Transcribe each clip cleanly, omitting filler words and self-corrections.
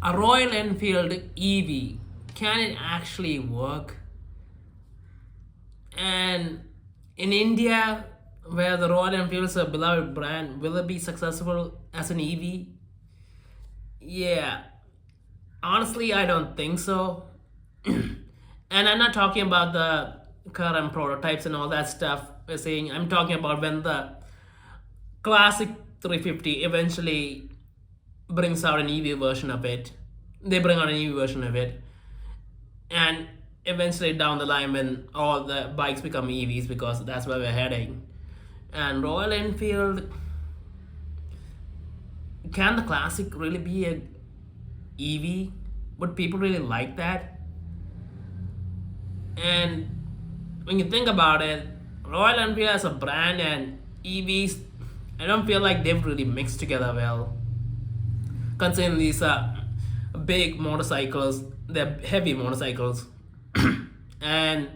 A Royal Enfield EV, can it actually work? And in India, where the Royal Enfield is a beloved brand, will it be successful as an EV? Yeah, honestly, I don't think so. And I'm not talking about the current prototypes and all that stuff. I'm talking about when the classic 350 eventually brings out an EV version of it. They bring out an EV version of it, and eventually down the line when all the bikes become EVs, because that's where we're heading. And Royal Enfield, can the classic really be a EV? Would people really like that? And when you think about it, Royal Enfield as a brand and EVs, I don't feel like they've really mixed together well. Considering these big motorcycles, they're heavy motorcycles, and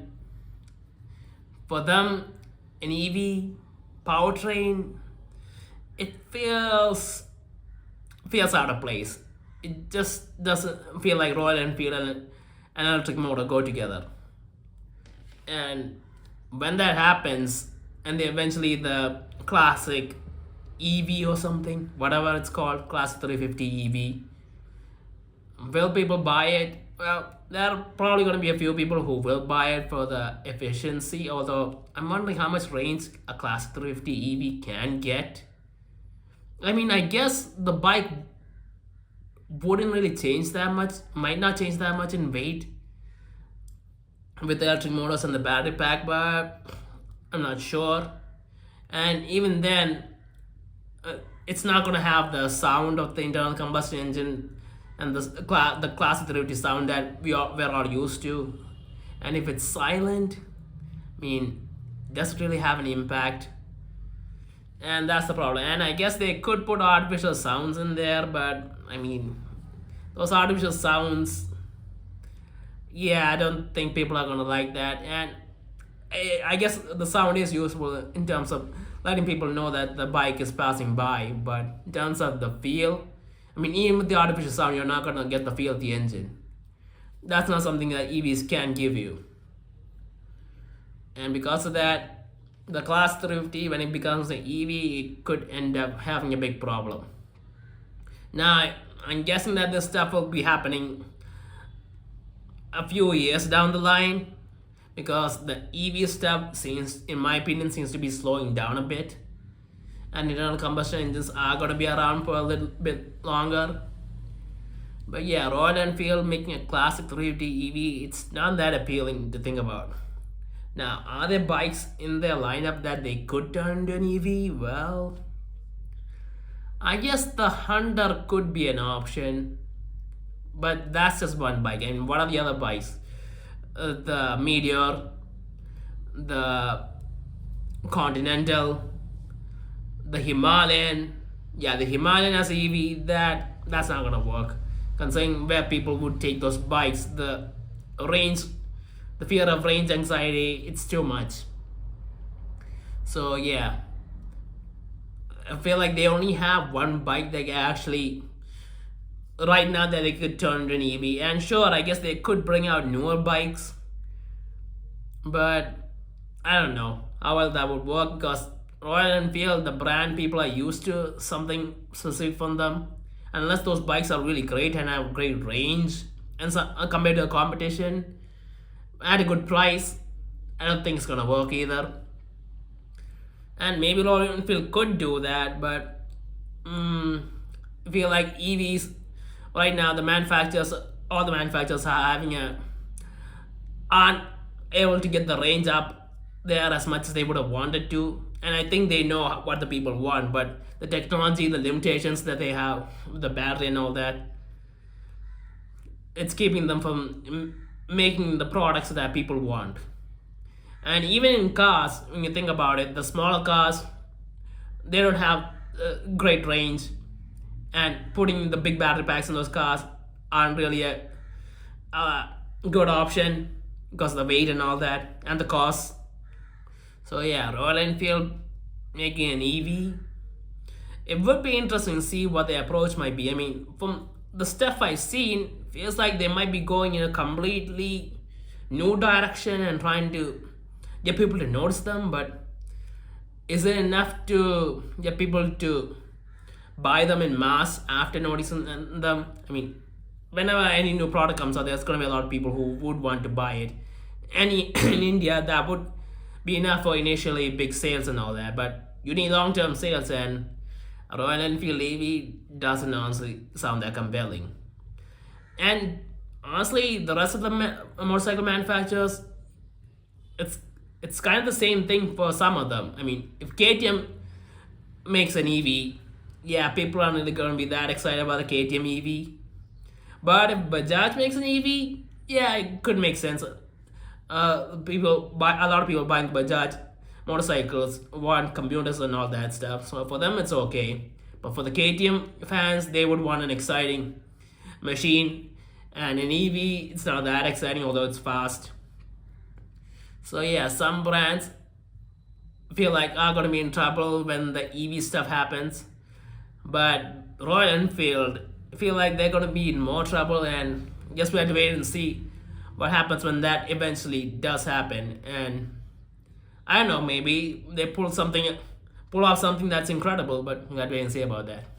for them, an EV powertrain, it feels out of place. It just doesn't feel like Royal Enfield and an electric motor go together. And when that happens, and eventually the classic EV or something, whatever it's called, classic 350 EV, will people buy it? Well, there are probably going to be a few people who will buy it for the efficiency, although I'm wondering how much range a classic 350 EV can get. I mean, I guess the bike wouldn't really change that much, might not change that much in weight with the electric motors and the battery pack, but I'm not sure. And even then, it's not going to have the sound of the internal combustion engine and the classic 350 sound that we're all used to. And if it's silent, I mean, does it really have an impact? And that's the problem. And I guess they could put artificial sounds in there, but I mean, those artificial sounds, yeah, I don't think people are gonna like that. And I guess the sound is useful in terms of letting people know that the bike is passing by, but in terms of the feel, I mean, even with the artificial sound, you're not gonna get the feel of the engine. That's not something that EVs can give you. And because of that, the Class 350, when it becomes an EV, it could end up having a big problem. Now, I'm guessing that this stuff will be happening a few years down the line, because the EV stuff seems, in my opinion, seems to be slowing down a bit, and internal combustion engines are going to be around for a little bit longer. But yeah, Royal Enfield making a classic 350 EV, it's not that appealing to think about. Now, are there bikes in their lineup that they could turn into an EV? Well, I guess the Hunter could be an option, but that's just one bike. And what are the other bikes? The Meteor, the Continental, the Himalayan. Yeah, the Himalayan as an EV, that's not gonna work. Considering where people would take those bikes, the range, the fear of range anxiety, it's too much. So yeah, I feel like they only have one bike that actually right now that they could turn into an EV. And sure, I guess they could bring out newer bikes, but I don't know how well that would work, because Royal Enfield, the brand, people are used to something specific from them. Unless those bikes are really great and have great range, and so, compared to the competition at a good price, I don't think it's gonna work either. And maybe Royal Enfield could do that, but I feel like EVs right now, all the manufacturers aren't able to get the range up there as much as they would have wanted to. And I think they know what the people want, but the technology, the limitations that they have, the battery and all that, it's keeping them from making the products that people want. And even in cars, when you think about it, the smaller cars, they don't have great range, and putting the big battery packs in those cars aren't really a good option because of the weight and all that and the cost. So yeah, Royal Enfield making an EV, it would be interesting to see what the approach might be. I mean, from the stuff I've seen feels like they might be going in a completely new direction and trying to get people to notice them, but is it enough to get people to buy them in mass after noticing them? I mean, whenever any new product comes out, there's going to be a lot of people who would want to buy it. Any in India, that would be enough for initially big sales and all that, but you need long-term sales, and Royal Enfield EV doesn't honestly sound that compelling. And honestly, the rest of the motorcycle manufacturers, it's it's kind of the same thing for some of them. I mean, if KTM makes an EV, yeah, people aren't really going to be that excited about the KTM EV. But if Bajaj makes an EV, yeah, it could make sense. A lot of people buying Bajaj motorcycles want computers and all that stuff. So for them, it's okay. But for the KTM fans, they would want an exciting machine, and an EV, it's not that exciting, although it's fast. So yeah, some brands feel like are gonna be in trouble when the EV stuff happens, but Royal Enfield feel like they're gonna be in more trouble, and just we have to wait and see what happens when that eventually does happen. And I don't know, maybe they pull off something that's incredible, but we got to wait and see about that.